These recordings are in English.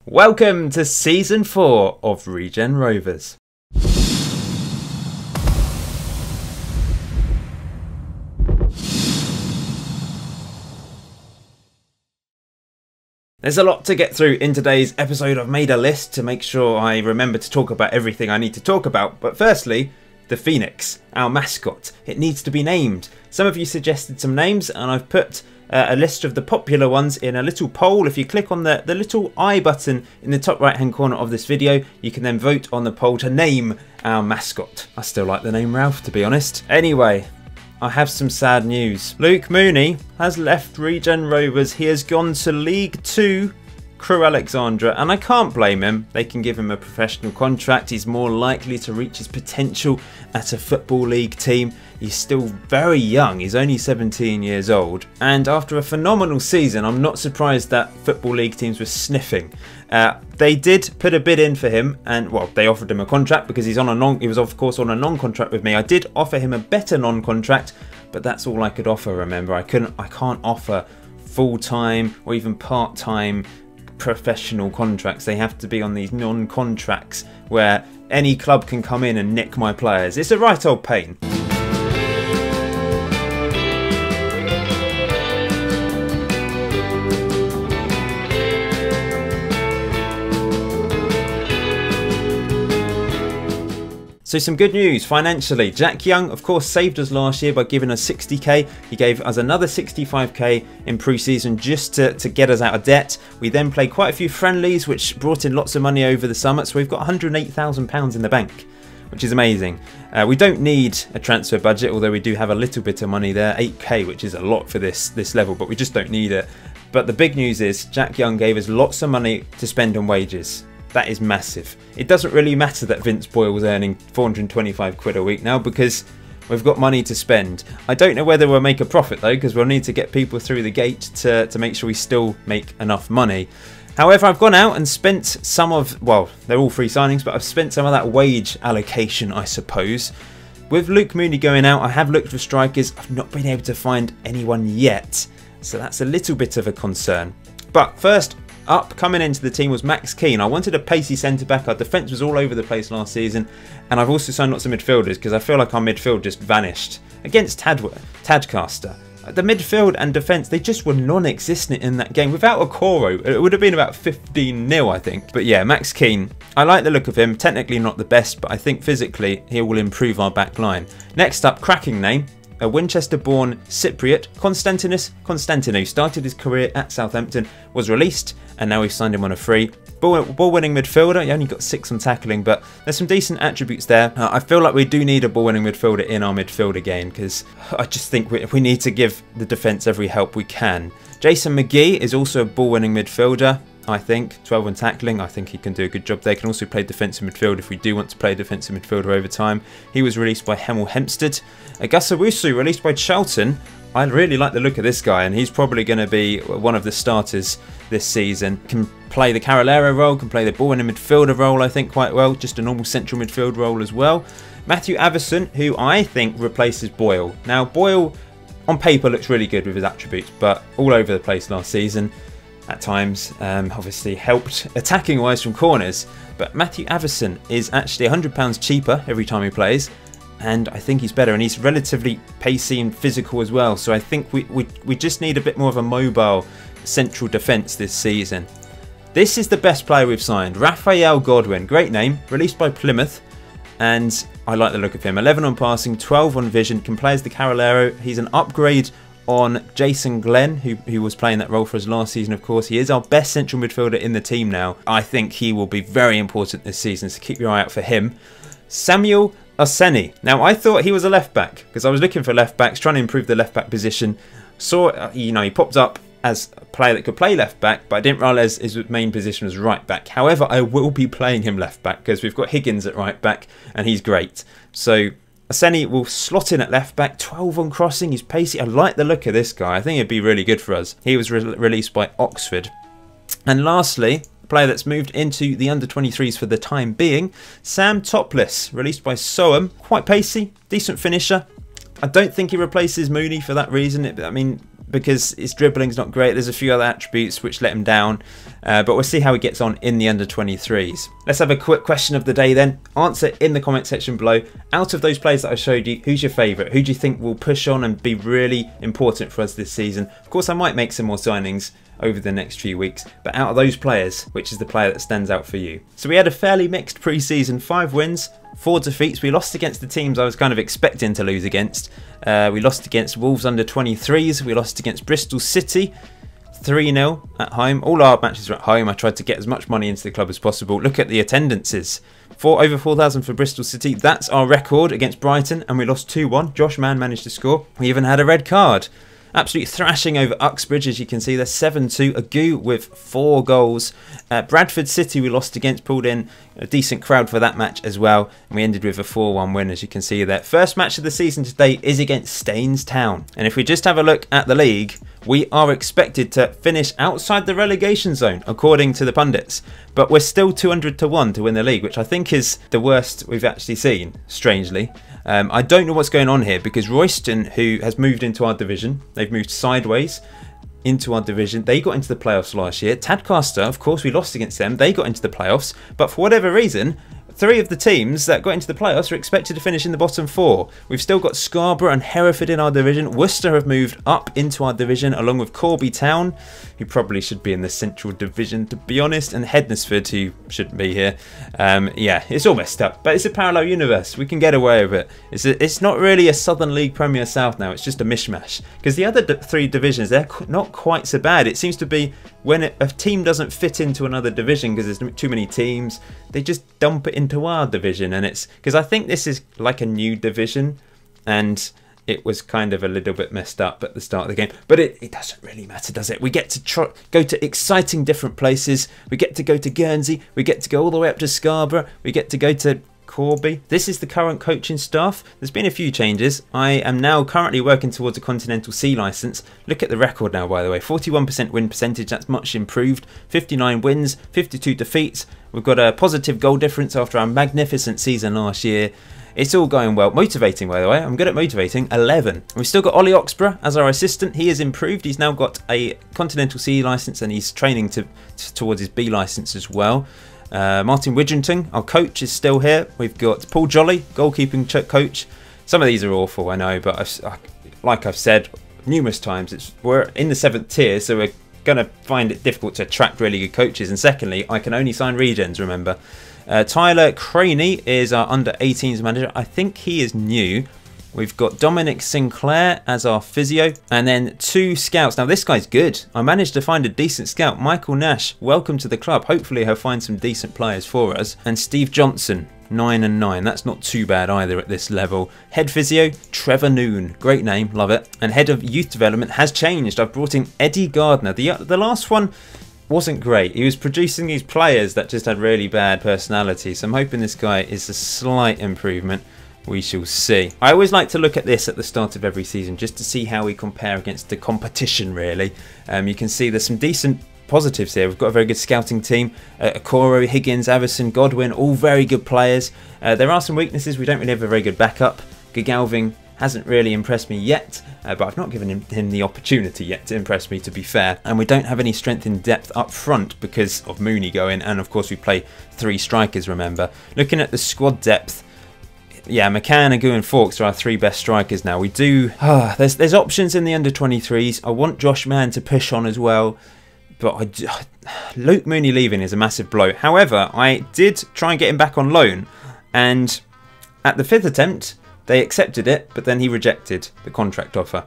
Welcome to Season 4 of Regen Rovers. There's a lot to get through in today's episode. I've made a list to make sure I remember to talk about everything I need to talk about. But firstly, the Phoenix, our mascot. It needs to be named. Some of you suggested some names and I've put a list of the popular ones in a little poll. If you click on the little I button in the top right hand corner of this video, you can then vote on the poll to name our mascot. I still like the name Ralph, to be honest. Anyway, I have some sad news. Luke Mooney has left Regen Rovers. He has gone to League 2 Crew Alexandra, and I can't blame him. They can give him a professional contract. He's more likely to reach his potential at a Football League team. He's still very young. He's only 17 years old. And after a phenomenal season, I'm not surprised that Football League teams were sniffing. They did put a bid in for him, and well, they offered him a contract because he was of course on a non-contract with me. I did offer him a better non-contract, but that's all I could offer. Remember, I can't offer full-time or even part-time professional contracts. They have to be on these non-contracts where any club can come in and nick my players. It's a right old pain. So some good news financially. Jack Young, of course, saved us last year by giving us 60k. He gave us another 65k in pre-season just to get us out of debt. We then played quite a few friendlies, which brought in lots of money over the summer. So we've got £108,000 in the bank, which is amazing. We don't need a transfer budget, although we do have a little bit of money there, 8k, which is a lot for this level, but we just don't need it. But the big news is Jack Young gave us lots of money to spend on wages. That is massive. It doesn't really matter that Vince Boyle was earning 425 quid a week now because we've got money to spend. I don't know whether we'll make a profit though, because we'll need to get people through the gate to make sure we still make enough money. However, I've gone out and spent some of, well, they're all free signings, but I've spent some of that wage allocation, I suppose. With Luke Mooney going out, I have looked for strikers. I've not been able to find anyone yet, so that's a little bit of a concern. But first up, coming into the team, was Max Keane. I wanted a pacey centre-back. Our defence was all over the place last season. And I've also signed lots of midfielders because I feel like our midfield just vanished. Against Tadcaster, the midfield and defence, they just were non-existent in that game. Without Okoro, it would have been about 15-0, I think. But yeah, Max Keane, I like the look of him. Technically not the best, but I think physically he will improve our back line. Next up, cracking name. A Winchester-born Cypriot, Konstantinos Konstantinou, started his career at Southampton, was released, and now we've signed him on a free. Ball-winning midfielder. He only got 6 on tackling, but there's some decent attributes there. I feel like we do need a ball-winning midfielder in our midfield again, because I just think we need to give the defence every help we can. Jason McGee is also a ball-winning midfielder. I think 12 on tackling. I think he can do a good job there. Can also play defensive midfield if we do want to play defensive midfielder over time. He was released by Hemel Hempstead. Agusawusu released by Charlton. I really like the look of this guy, and he's probably going to be one of the starters this season. Can play the Carolero role, can play the ball in a midfielder role, I think, quite well. Just a normal central midfield role as well. Matthew Avison, who I think replaces Boyle. Now, Boyle on paper looks really good with his attributes, but all over the place last season. At times, obviously helped attacking wise from corners, but Matthew Avison is actually £100 cheaper every time he plays, and I think he's better, and he's relatively pacey and physical as well, so I think we just need a bit more of a mobile central defence this season. This is the best player we've signed, Raphael Godwin, great name, released by Plymouth, and I like the look of him. 11 on passing, 12 on vision, can play as the Carolero. He's an upgrade on Jason Glenn, who was playing that role for us last season, of course. He is our best central midfielder in the team now. I think he will be very important this season, so keep your eye out for him. Samuel Oseni. Now, I thought he was a left-back, because I was looking for left-backs, trying to improve the left-back position. Saw, he popped up as a player that could play left-back, but I didn't realise his main position was right-back. However, I will be playing him left-back, because we've got Higgins at right-back, and he's great. So Oseni will slot in at left back, 12 on crossing, he's pacey. I like the look of this guy, I think it'd be really good for us. He was released by Oxford. And lastly, a player that's moved into the under-23s for the time being, Sam Topless, released by Soham. Quite pacey, decent finisher. I don't think he replaces Mooney for that reason. I mean, because his dribbling's not great. There's a few other attributes which let him down, but we'll see how he gets on in the under-23s. Let's have a quick question of the day then. Answer in the comment section below. Out of those players that I showed you, who's your favourite? Who do you think will push on and be really important for us this season? Of course, I might make some more signings over the next few weeks, but out of those players, which is the player that stands out for you? So we had a fairly mixed pre-season, 5 wins, 4 defeats. We lost against the teams I was kind of expecting to lose against. We lost against Wolves under-23s, we lost against Bristol City 3-0 at home. All our matches were at home. I tried to get as much money into the club as possible. Look at the attendances. Over 4,000 for Bristol City. That's our record against Brighton, and we lost 2-1. Josh Mann managed to score. We even had a red card. Absolute thrashing over Uxbridge, as you can see. They're 7-2. Agu with 4 goals. Bradford City we lost against, pulled in a decent crowd for that match as well. And we ended with a 4-1 win, as you can see there. First match of the season today is against Staines Town. And if we just have a look at the league, we are expected to finish outside the relegation zone, according to the pundits. But we're still 200 to 1 to win the league, which I think is the worst we've actually seen, strangely. I don't know what's going on here, because Royston, who has moved into our division, they've moved sideways into our division. They got into the playoffs last year. Tadcaster, of course, we lost against them. They got into the playoffs. But for whatever reason, 3 of the teams that got into the playoffs are expected to finish in the bottom 4. We've still got Scarborough and Hereford in our division. Worcester have moved up into our division, along with Corby Town, who probably should be in the central division, to be honest, and Hednesford, who shouldn't be here. Yeah, it's all messed up, but it's a parallel universe. We can get away with it. It's not really a Southern League Premier South now. It's just a mishmash, because the other 3 divisions, they're not quite so bad. It seems to be when a team doesn't fit into another division because there's too many teams, they just dump it into our division. And it's because I think this is like a new division, and it was kind of a little bit messed up at the start of the game. But it doesn't really matter, does it? We get to go to exciting different places. We get to go to Guernsey. We get to go all the way up to Scarborough. We get to go to Corby. This is the current coaching staff. There's been a few changes. I am now currently working towards a Continental C licence. Look at the record now, by the way. 41% win percentage. That's much improved. 59 wins, 52 defeats. We've got a positive goal difference after our magnificent season last year. It's all going well. Motivating, by the way. I'm good at motivating. 11. We've still got Ollie Oxborough as our assistant. He has improved. He's now got a Continental C licence, and he's training towards his B licence as well. Martin Widgington, our coach, is still here. We've got Paul Jolly, goalkeeping coach. Some of these are awful, I know, but like I've said numerous times, we're in the 7th tier, so we're going to find it difficult to attract really good coaches. And secondly, I can only sign regens, remember. Tyler Craney is our under-18s manager. I think he is new. We've got Dominic Sinclair as our physio, and then 2 scouts. Now this guy's good. I managed to find a decent scout. Michael Nash, welcome to the club. Hopefully he'll find some decent players for us. And Steve Johnson, 9 and 9. That's not too bad either at this level. Head physio, Trevor Noon. Great name, love it. And head of youth development has changed. I've brought in Eddie Gardner. The last one wasn't great. He was producing these players that just had really bad personality. So I'm hoping this guy is a slight improvement. We shall see. I always like to look at this at the start of every season just to see how we compare against the competition, really. You can see there's some decent positives here. We've got a very good scouting team. Okoro, Higgins, Avison, Godwin, all very good players. There are some weaknesses. We don't really have a very good backup. Gagalving hasn't really impressed me yet, but I've not given him the opportunity yet to impress me, to be fair. And we don't have any strength in depth up front because of Mooney going, and of course we play 3 strikers, remember. Looking at the squad depth, yeah, McCann, Agu and Fawkes are our 3 best strikers now. We do... there's options in the under-23s. I want Josh Mann to push on as well. But Luke Mooney leaving is a massive blow. However, I did try and get him back on loan. And at the 5th attempt, they accepted it. But then he rejected the contract offer.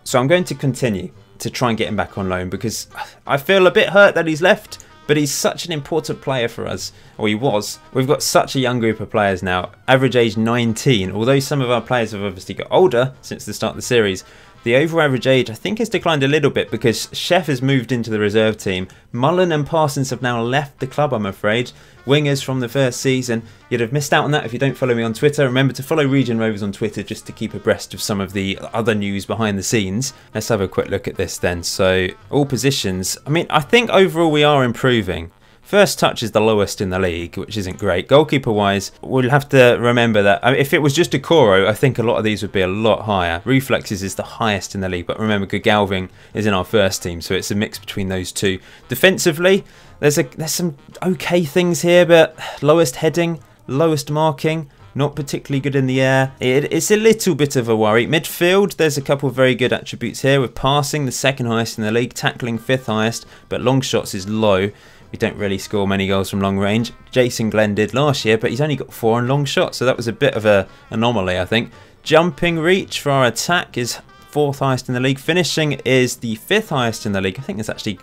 So I'm going to continue to try and get him back on loan, because I feel a bit hurt that he's left. But he's such an important player for us, or he was. We've got such a young group of players now, average age 19. Although some of our players have obviously got older since the start of the series, the overall average age I think has declined a little bit because Chef has moved into the reserve team. Mullen and Parsons have now left the club, I'm afraid. Wingers from the first season. You'd have missed out on that if you don't follow me on Twitter. Remember to follow Regen Rovers on Twitter just to keep abreast of some of the other news behind the scenes. Let's have a quick look at this then. So all positions, I mean, I think overall we are improving. First touch is the lowest in the league, which isn't great. Goalkeeper wise, we'll have to remember that if it was just a Coro, I think a lot of these would be a lot higher. Reflexes is the highest in the league, but remember Galving is in our first team, so it's a mix between those two. Defensively, there's some okay things here, but lowest heading, lowest marking, not particularly good in the air. It's a little bit of a worry. Midfield, there's a couple of very good attributes here, with passing the second highest in the league, tackling fifth highest, but long shots is low. We don't really score many goals from long range. Jason Glenn did last year, but he's only got 4 on long shots, so that was a bit of an anomaly, I think. Jumping reach for our attack is 4th highest in the league. Finishing is the 5th highest in the league. I think it's actually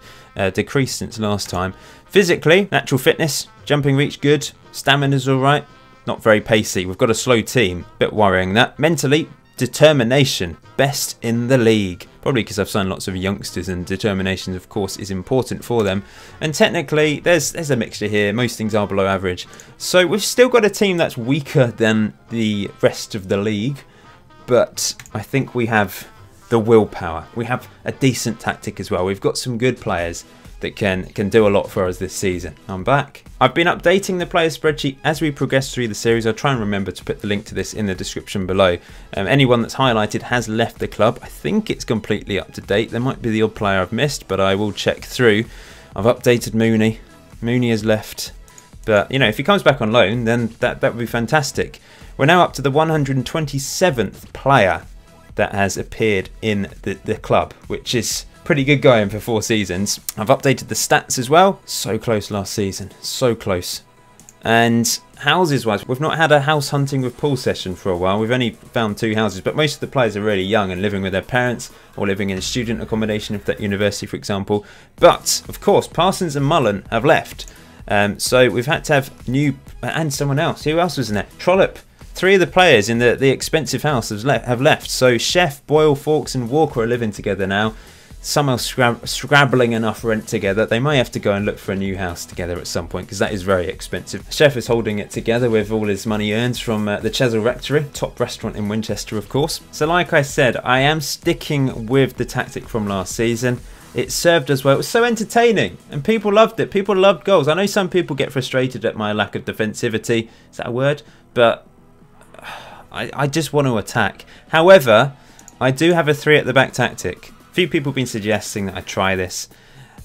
decreased since last time. Physically, natural fitness, jumping reach good, stamina's alright, not very pacey. We've got a slow team, bit worrying that. Mentally, determination, best in the league. Probably because I've signed lots of youngsters and determination, of course, is important for them. And technically, there's a mixture here. Most things are below average. So we've still got a team that's weaker than the rest of the league. But I think we have the willpower. We have a decent tactic as well. We've got some good players that can do a lot for us this season. I'm back. I've been updating the player spreadsheet as we progress through the series. I'll try and remember to put the link to this in the description below. Anyone that's highlighted has left the club. I think it's completely up to date. There might be the odd player I've missed, but I will check through. I've updated Mooney. Mooney has left. But, you know, if he comes back on loan, then that would be fantastic. We're now up to the 127th player that has appeared in the club, which is pretty good going for 4 seasons. I've updated the stats as well. So close last season, so close. And houses wise, we've not had a house hunting with pool session for a while. We've only found 2 houses, but most of the players are really young and living with their parents or living in student accommodation if they're at university, for example. But of course, Parsons and Mullen have left. So we've had to have new and someone else. Who else was in there? Trollope. 3 of the players in the expensive house have left. So Chef, Boyle, Fawkes and Walker are living together now. Somehow scrabbling enough rent together. They may have to go and look for a new house together at some point because that is very expensive. Chef is holding it together with all his money earned from the Chesil Rectory, top restaurant in Winchester, of course. So like I said, I am sticking with the tactic from last season. It served us well. It was so entertaining and people loved it. People loved goals. I know some people get frustrated at my lack of defensivity. Is that a word? But I just want to attack. However, I do have a 3 at the back tactic. Few people have been suggesting that I try this,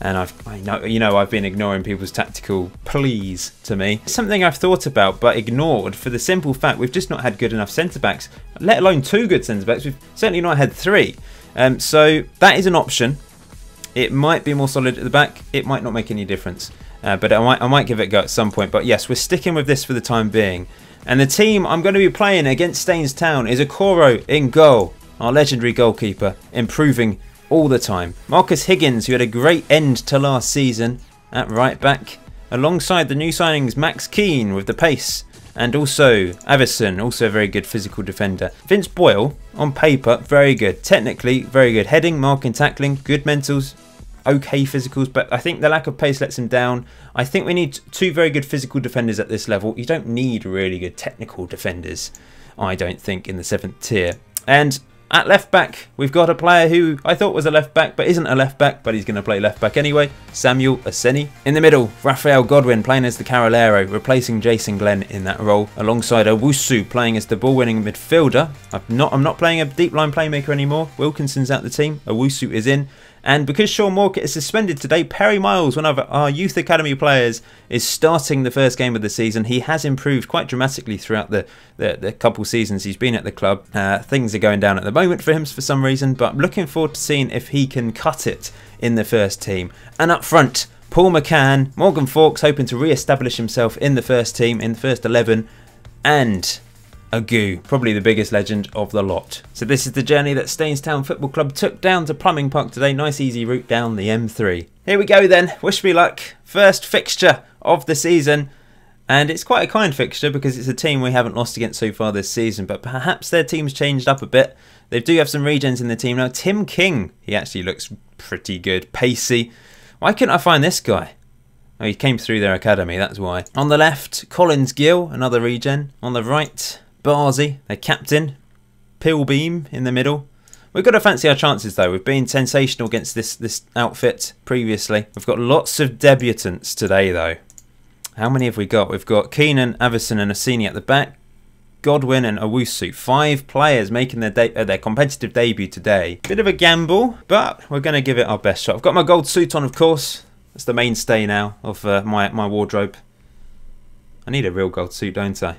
and I've been ignoring people's tactical pleas to me. It's something I've thought about but ignored for the simple fact we've just not had good enough centre backs, let alone 2 good centre backs. We've certainly not had 3. So that is an option. It might be more solid at the back. It might not make any difference, but I might give it a go at some point. But yes, we're sticking with this for the time being. And the team I'm going to be playing against Staines Town is a Coro in goal, our legendary goalkeeper, improving all the time. Marcus Higgins, who had a great end to last season at right back, alongside the new signings Max Keane with the pace, and also Avison, also a very good physical defender. Vince Boyle, on paper, very good. Technically, very good. Heading, marking, tackling, good mentals, okay physicals, but I think the lack of pace lets him down. I think we need 2 very good physical defenders at this level. You don't need really good technical defenders, I don't think, in the 7th tier. And at left back, we've got a player who I thought was a left back, but isn't a left back, but he's going to play left back anyway. Samuel Aseni. In the middle, Raphael Godwin playing as the Carolero, replacing Jason Glenn in that role, alongside Owusu playing as the ball-winning midfielder. I'm not playing a deep line playmaker anymore. Wilkinson's out the team. Owusu is in. And because Sean Morkett is suspended today, Perry Miles, one of our youth academy players, is starting the first game of the season. He has improved quite dramatically throughout the couple seasons he's been at the club. Things are going down at the moment for him for some reason, but I'm looking forward to seeing if he can cut it in the first team. And up front, Paul McCann, Morgan Fawkes hoping to re-establish himself in the first team, in the first 11, and Agu, probably the biggest legend of the lot. So this is the journey that Staines Town Football Club took down to Plumbing Park today. Nice easy route down the M3. Here we go then. Wish me luck. First fixture of the season. And it's quite a kind fixture because it's a team we haven't lost against so far this season. But perhaps their team's changed up a bit. They do have some regens in the team now. Tim King, he actually looks pretty good. Pacey. Why couldn't I find this guy? Oh, he came through their academy, that's why. On the left, Collins Gill, another regen. On the right, Barzy, their captain. Pilbeam in the middle. We've got to fancy our chances though. We've been sensational against this outfit previously. We've got lots of debutants today though. How many have we got? We've got Keenan, Avison and Assini at the back. Godwin and Owusu. 5 players making their competitive debut today. Bit of a gamble, but we're going to give it our best shot. I've got my gold suit on, of course. That's the mainstay now of my wardrobe. I need a real gold suit, don't I?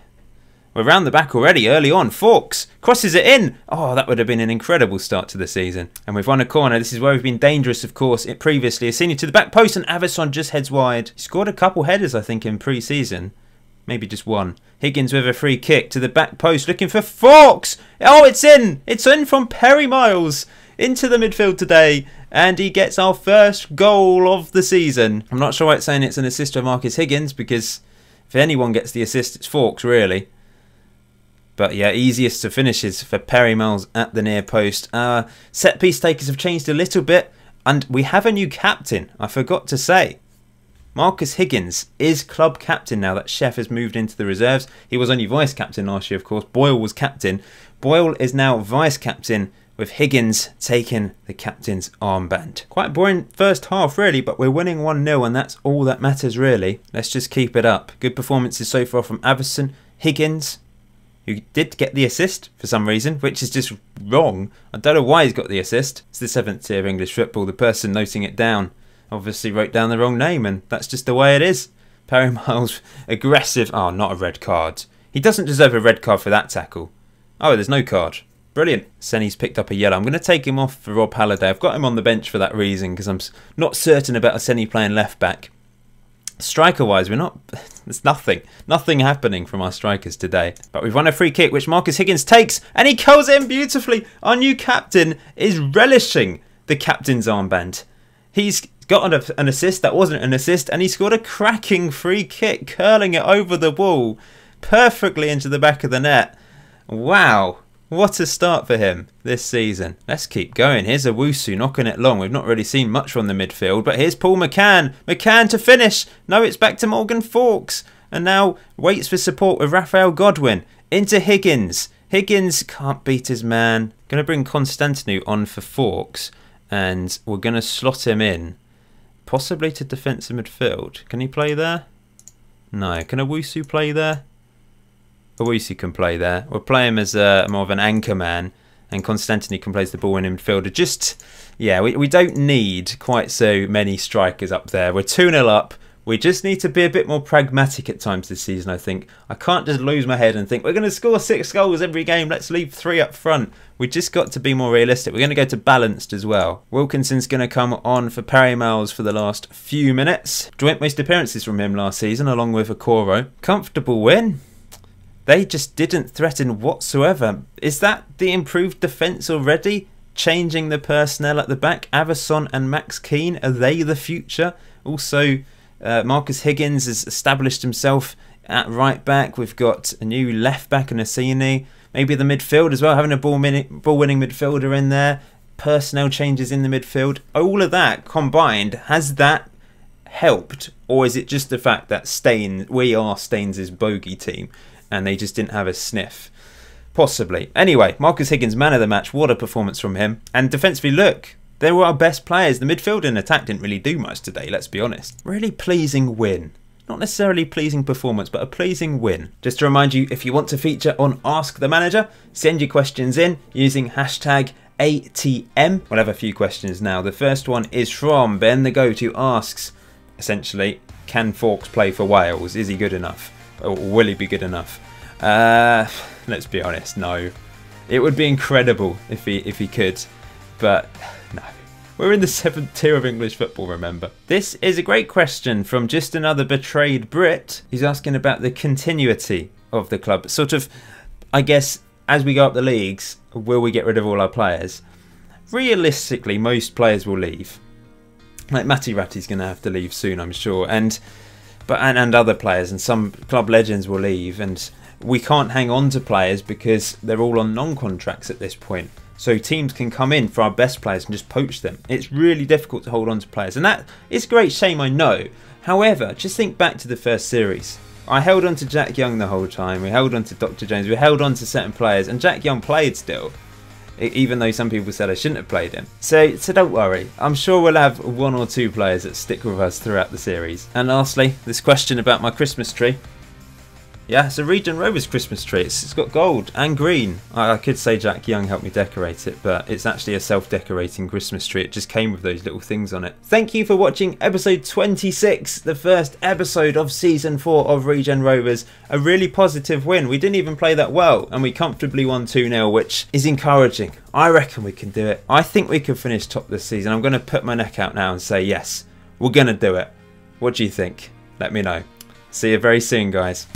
We're round the back already, early on. Forks crosses it in. Oh, that would have been an incredible start to the season. And we've won a corner. This is where we've been dangerous, of course, previously. Assini to the back post and Avison just heads wide. He scored a couple headers, I think, in pre-season. Maybe just one. Higgins with a free kick to the back post, looking for Forks. Oh, it's in. It's in from Perry Miles into the midfield today. And he gets our first goal of the season. I'm not sure why it's saying it's an assist for Marcus Higgins, because if anyone gets the assist, it's Forks, really. But yeah, easiest to finishes for Perry Miles at the near post. Set piece takers have changed a little bit. And we have a new captain, I forgot to say. Marcus Higgins is club captain now that Chef has moved into the reserves. He was only vice captain last year, of course. Boyle was captain. Boyle is now vice captain, with Higgins taking the captain's armband. Quite a boring first half, really, but we're winning 1-0, and that's all that matters, really. Let's just keep it up. Good performances so far from Avison, Higgins, who did get the assist for some reason, which is just wrong. I don't know why he's got the assist. It's the 7th tier of English football. The person noting it down obviously wrote down the wrong name, and that's just the way it is. Perry Miles, aggressive. Oh, not a red card. He doesn't deserve a red card for that tackle. Oh, there's no card. Brilliant. Senni's picked up a yellow. I'm going to take him off for Rob Halliday. I've got him on the bench for that reason, because I'm not certain about Senni playing left back. Striker-wise, we're not... There's nothing happening from our strikers today. But we've won a free kick, which Marcus Higgins takes, and he curls it in beautifully. Our new captain is relishing the captain's armband. He's got an assist that wasn't an assist, and he scored a cracking free kick, curling it over the wall perfectly into the back of the net. Wow, what a start for him this season. Let's keep going. Here's Owusu knocking it long. We've not really seen much from the midfield, but here's Paul McCann. McCann to finish. No, it's back to Morgan Forks, and now waits for support with Raphael Godwin. Into Higgins. Higgins can't beat his man. Going to bring Constantinu on for Forks, and we're going to slot him in. Possibly to defensive midfield. Can he play there? No. Can Owusu play there? Owusu can play there. We'll play him as more of an anchor man, and Constantini can play the ball in midfielder. Just, yeah, we don't need quite so many strikers up there. We're 2-0 up. We just need to be a bit more pragmatic at times this season, I think. I can't just lose my head and think, we're going to score 6 goals every game, let's leave 3 up front. We just got to be more realistic. We're going to go to balanced as well. Wilkinson's going to come on for Perry Miles for the last few minutes. Joint most appearances from him last season, along with Okoro. Comfortable win. They just didn't threaten whatsoever. Is that the improved defence already? Changing the personnel at the back? Avison and Max Keane, are they the future? Also, Marcus Higgins has established himself at right back. We've got a new left back in Assini. Maybe the midfield as well, having a ball-winning midfielder in there. Personnel changes in the midfield. All of that combined, has that helped? Or is it just the fact that we are Staines' bogey team and they just didn't have a sniff? Possibly. Anyway, Marcus Higgins, man of the match. What a performance from him. And defensively, look, they were our best players. The midfield and attack didn't really do much today, let's be honest. Really pleasing win. Not necessarily pleasing performance, but a pleasing win. Just to remind you, if you want to feature on Ask the Manager, send your questions in using hashtag ATM. We'll have a few questions now. The first one is from Ben the Goat, who asks, essentially, can Forks play for Wales? Is he good enough? Or will he be good enough? Let's be honest, no. It would be incredible if he could, but no. We're in the 7th tier of English football, remember. This is a great question from just another betrayed Brit. He's asking about the continuity of the club. Sort of, I guess, as we go up the leagues, will we get rid of all our players? Realistically, most players will leave. Like Matti Ratti's going to have to leave soon, I'm sure. And other players, and some club legends will leave. And we can't hang on to players because they're all on non-contracts at this point. So teams can come in for our best players and just poach them. It's really difficult to hold on to players. And that is a great shame, I know. However, just think back to the first series. I held on to Jack Young the whole time. We held on to Dr. Jones. We held on to certain players. And Jack Young played still. even though some people said I shouldn't have played him. So don't worry, I'm sure we'll have 1 or 2 players that stick with us throughout the series. And lastly, this question about my Christmas tree. Yeah, it's a Regen Rovers Christmas tree. It's got gold and green. I could say Jack Young helped me decorate it, but it's actually a self-decorating Christmas tree. It just came with those little things on it. Thank you for watching episode 26, the first episode of season 4 of Regen Rovers. A really positive win. We didn't even play that well, and we comfortably won 2-0, which is encouraging. I reckon we can do it. I think we can finish top this season. I'm going to put my neck out now and say yes, we're going to do it. What do you think? Let me know. See you very soon, guys.